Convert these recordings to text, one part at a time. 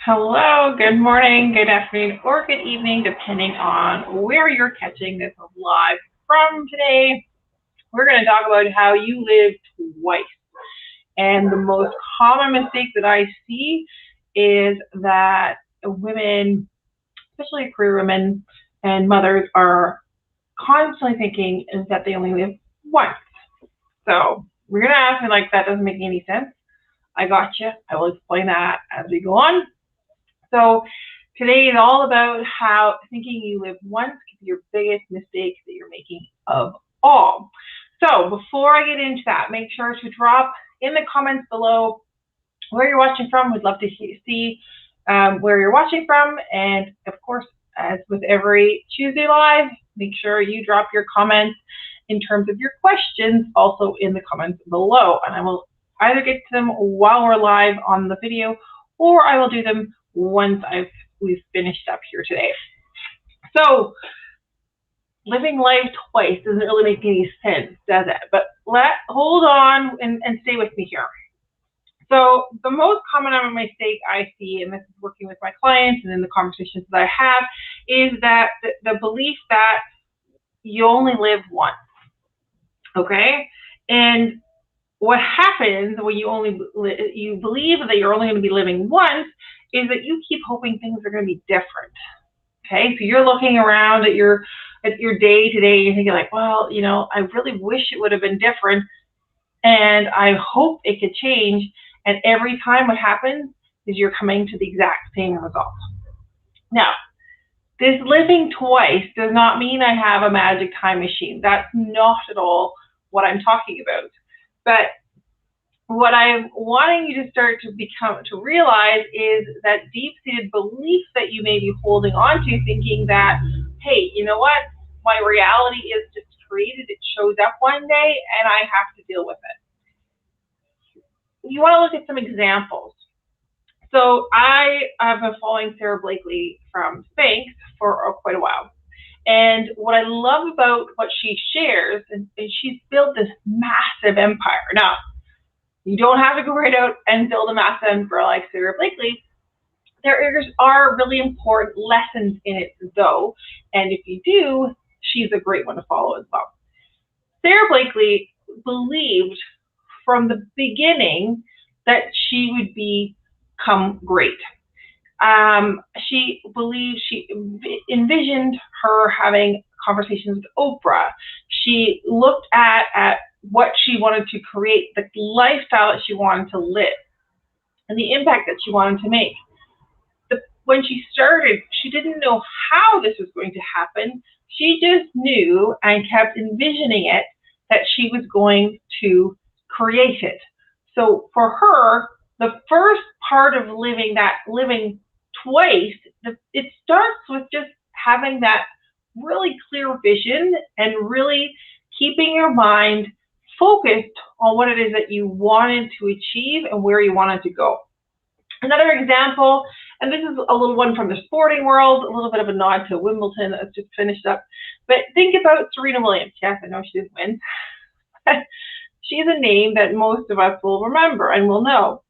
Hello, good morning, good afternoon, or good evening, depending on where you're catching this live from today. We're going to talk about how you live twice. And the most common mistake that I see is that women, especially career women and mothers, are constantly thinking that they only live once. So we're going to ask me like that doesn't make any sense. I got you. I will explain that as we go on. So today is all about how thinking you live once can be your biggest mistake that you're making of all. So before I get into that, make sure to drop in the comments below where you're watching from. We'd love to see where you're watching from. And of course, as with every Tuesday Live, make sure you drop your comments in terms of your questions also in the comments below. And I will either get to them while we're live on the video, or I will do them once we've finished up here today. So living life twice doesn't really make any sense, does it? But hold on and stay with me here. So the most common mistake I see, and this is working with my clients and in the conversations that I have, is that the belief that you only live once. Okay? And what happens when you believe that you're only going to be living once is that you keep hoping things are going to be different. Okay, so you're looking around at your day to day, you're thinking like, well, I really wish it would have been different, and I hope it could change. And every time what happens is you're coming to the exact same result. Now, this living twice does not mean I have a magic time machine. That's not at all what I'm talking about. But what I'm wanting you to start to realize is that deep-seated belief that you may be holding on to, thinking that, hey, you know what? My reality is just created. It shows up one day, and I have to deal with it. You want to look at some examples. So I have been following Sarah Blakely from Spanx for quite a while. And what I love about what she shares is she's built this massive empire. Now, you don't have to go right out and build a massive empire like Sarah Blakely. There are really important lessons in it, though. And if you do, she's a great one to follow as well. Sarah Blakely believed from the beginning that she would become great. She envisioned her having conversations with Oprah. She looked at what she wanted to create, the lifestyle that she wanted to live, and the impact that she wanted to make. When she started, she didn't know how this was going to happen. She just knew and kept envisioning it that she was going to create it. So for her, the first part of living twice, it starts with just having that really clear vision and really keeping your mind focused on what it is that you wanted to achieve and where you wanted to go. Another example, and this is a little one from the sporting world, a little bit of a nod to Wimbledon that's just finished up, but think about Serena Williams. Yes, I know she didn't win. She's a name that most of us will remember and will know.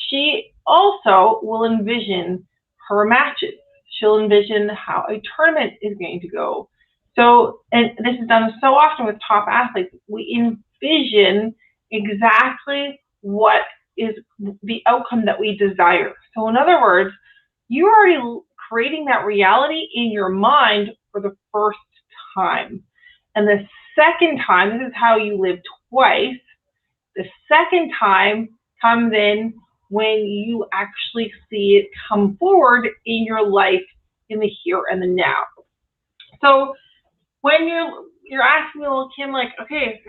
She also will envision her matches. She'll envision how a tournament is going to go. So, and this is done so often with top athletes, we envision exactly what is the outcome that we desire. So in other words, you're already creating that reality in your mind for the first time. And the second time, this is how you live twice, the second time comes in when you actually see it come forward in your life in the here and the now. So when you're asking me, well, Kim, like, okay,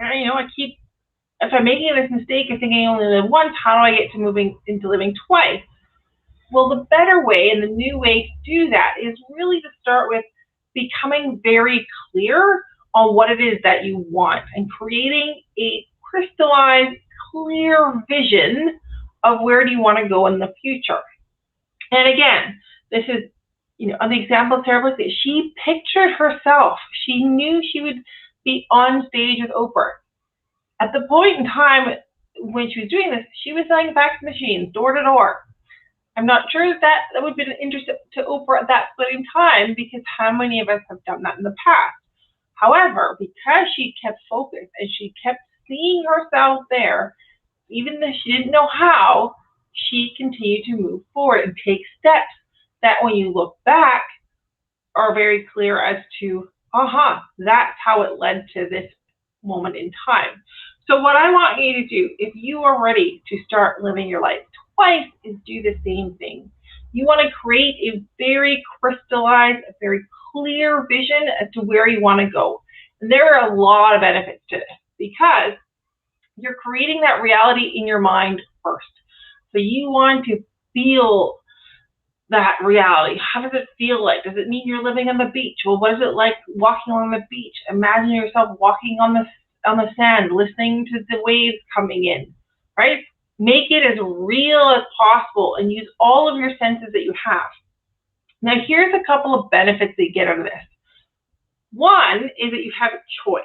if I'm making this mistake of thinking I only live once, how do I get to moving into living twice? Well, the better way and the new way to do that is really to start with becoming very clear on what it is that you want and creating a crystallized, clear vision of where do you want to go in the future. And again, this is, on the example of Sarah Blakely, she pictured herself. She knew she would be on stage with Oprah. At the point in time when she was doing this, she was selling fax machines door to door. I'm not sure that would have been of interest to Oprah at that point in time, because how many of us have done that in the past? However, because she kept focused and she kept seeing herself there, even though she didn't know how, she continued to move forward and take steps that when you look back are very clear as to, that's how it led to this moment in time. So what I want you to do, if you are ready to start living your life twice, is do the same thing. You want to create a very crystallized, a very clear vision as to where you want to go. And there are a lot of benefits to this, because you're creating that reality in your mind first. So you want to feel that reality. How does it feel like? Does it mean you're living on the beach? Well, what is it like walking on the beach? Imagine yourself walking on the sand, listening to the waves coming in, right? Make it as real as possible and use all of your senses that you have. Now, here's a couple of benefits that you get out of this. One is that you have a choice,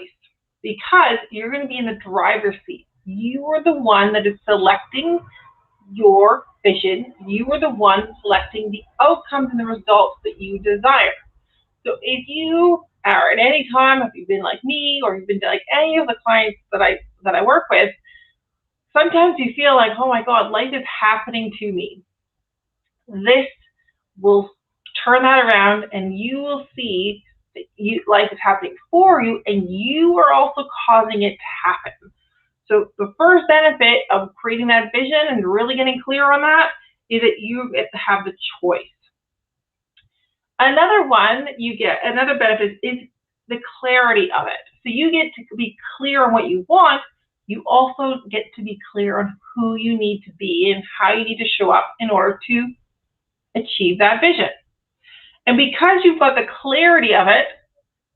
because you're going to be in the driver's seat. You are the one that is selecting your vision. You are the one selecting the outcomes and the results that you desire. So if you are at any time, if you've been like me or you've been like any of the clients that I work with, sometimes you feel like, oh my God, life is happening to me. This will turn that around, and you will see that life is happening for you, and you are also causing it to happen. So the first benefit of creating that vision and really getting clear on that is that you get to have the choice. Another benefit is the clarity of it. So you get to be clear on what you want. You also get to be clear on who you need to be and how you need to show up in order to achieve that vision. And because you've got the clarity of it,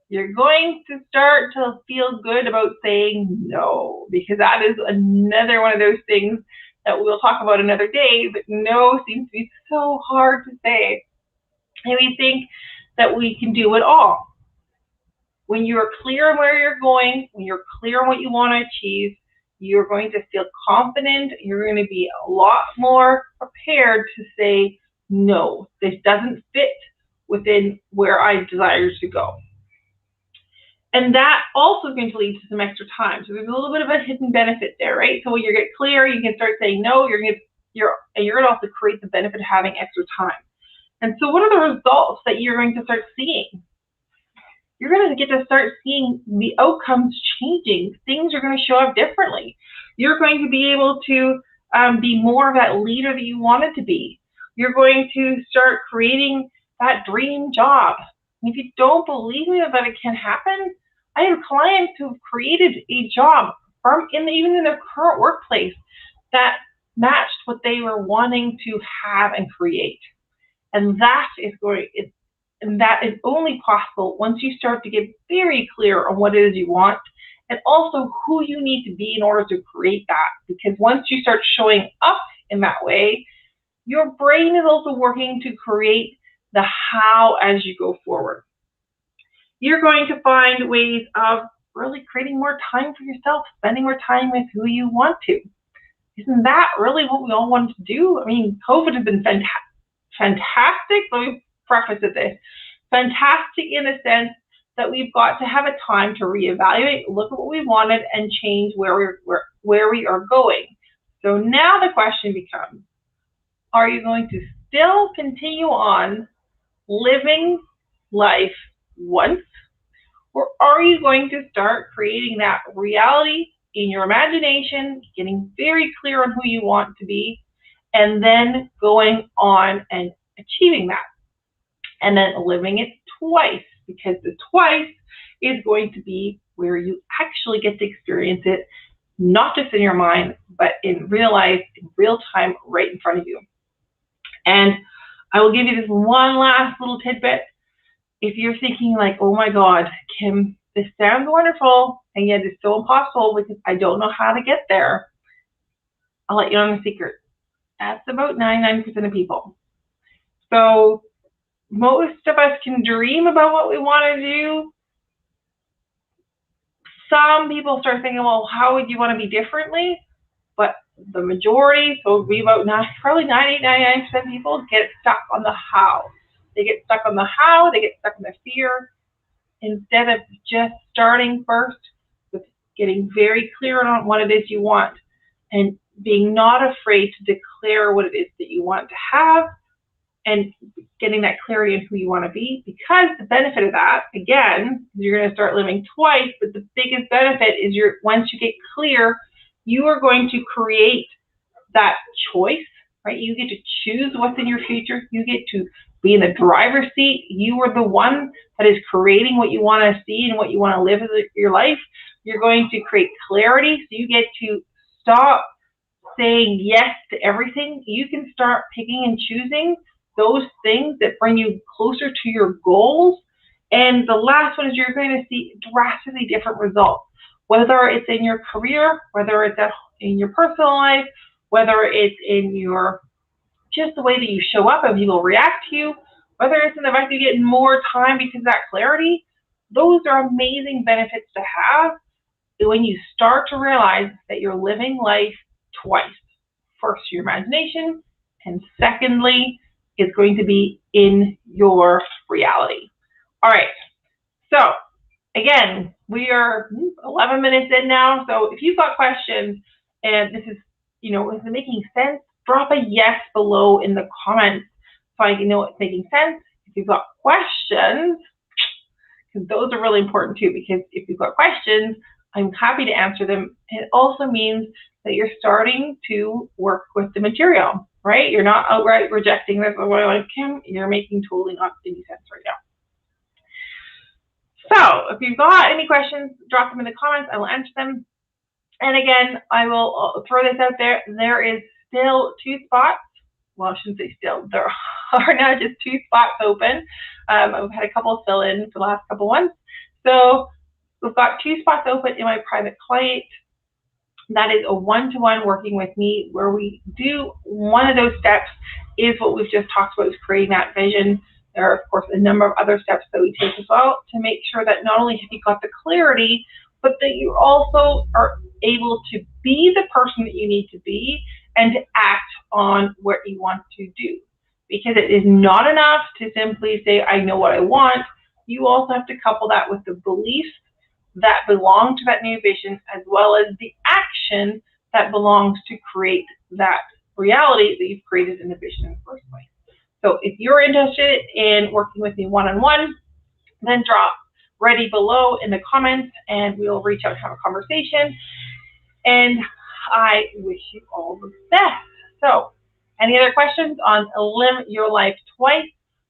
you're going to start to feel good about saying no, because that is another one of those things that we'll talk about another day, but no seems to be so hard to say. And we think that we can do it all. When you're clear on where you're going, when you're clear on what you want to achieve, you're going to feel confident. You're going to be a lot more prepared to say, no, this doesn't fit within where I desire to go. And that also is going to lead to some extra time. So there's a little bit of a hidden benefit there, right? So when you get clear, you can start saying no. You're going to also create the benefit of having extra time. And so what are the results that you're going to start seeing? You're going to get to start seeing the outcomes changing. Things are going to show up differently. You're going to be able to be more of that leader that you wanted to be. You're going to start creating that dream job. And if you don't believe me that it can happen, I have clients who have created a job even in their current workplace that matched what they were wanting to have and create. And that is only possible once you start to get very clear on what it is you want, and also who you need to be in order to create that. Because once you start showing up in that way, your brain is also working to create the how as you go forward. You're going to find ways of really creating more time for yourself, spending more time with who you want to. Isn't that really what we all want to do? I mean, COVID has been fantastic. Let me preface it this. Fantastic in the sense that we've got to have a time to reevaluate, look at what we wanted, and change where we are going. So now the question becomes, are you going to still continue on living life once, or are you going to start creating that reality in your imagination, getting very clear on who you want to be, and then going on and achieving that, and then living it twice, because the twice is going to be where you actually get to experience it, not just in your mind, but in real life, in real time, right in front of you. And I will give you this one last little tidbit. If you're thinking like, oh my God, Kim, this sounds wonderful, and yet it's so impossible because I don't know how to get there, I'll let you know a secret. That's about 99% of people. So most of us can dream about what we want to do. Some people start thinking, well, how would you want to be differently? But The majority, so it would be about probably 99% of people get stuck on the how. They get stuck on the how, they get stuck on the fear, instead of just starting first with getting very clear on what it is you want and being not afraid to declare what it is that you want to have and getting that clarity in who you want to be. Because the benefit of that, again, you're going to start living twice, but the biggest benefit is once you get clear, you are going to create that choice, right? You get to choose what's in your future. You get to be in the driver's seat. You are the one that is creating what you want to see and what you want to live as your life. You're going to create clarity, so you get to stop saying yes to everything. You can start picking and choosing those things that bring you closer to your goals. And the last one is you're going to see drastically different results, whether it's in your career, whether it's in your personal life, whether it's in your just the way that you show up and people react to you, whether it's in the fact that you get more time because of that clarity. Those are amazing benefits to have when you start to realize that you're living life twice. First, your imagination, and secondly, it's going to be in your reality. All right, so again, we are 11 minutes in now, so if you've got questions and this is, is it making sense, drop a yes below in the comments so I can know it's making sense. If you've got questions, because those are really important too, because if you've got questions, I'm happy to answer them. It also means that you're starting to work with the material, right? You're not outright rejecting this, Kim, you're making totally not any sense right now. So if you've got any questions, drop them in the comments. I will answer them. And again, I will throw this out there. There is still 2 spots. Well, I shouldn't say still. There are now just 2 spots open. I've had a couple fill in for the last couple ones. So we've got 2 spots open in my private client. That is a one-to-one working with me, where we do one of those steps is what we've just talked about, is creating that vision. There are, of course, a number of other steps that we take as well to make sure that not only have you got the clarity, but that you also are able to be the person that you need to be and to act on what you want to do. Because it is not enough to simply say, I know what I want. You also have to couple that with the beliefs that belong to that new vision, as well as the action that belongs to create that reality that you've created in the vision in the first place. So if you're interested in working with me one-on-one, then drop ready below in the comments and we'll reach out to have a conversation. And I wish you all the best. So any other questions on Live Your Life Twice,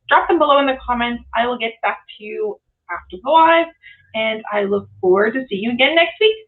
drop them below in the comments. I will get back to you after the live, and I look forward to seeing you again next week.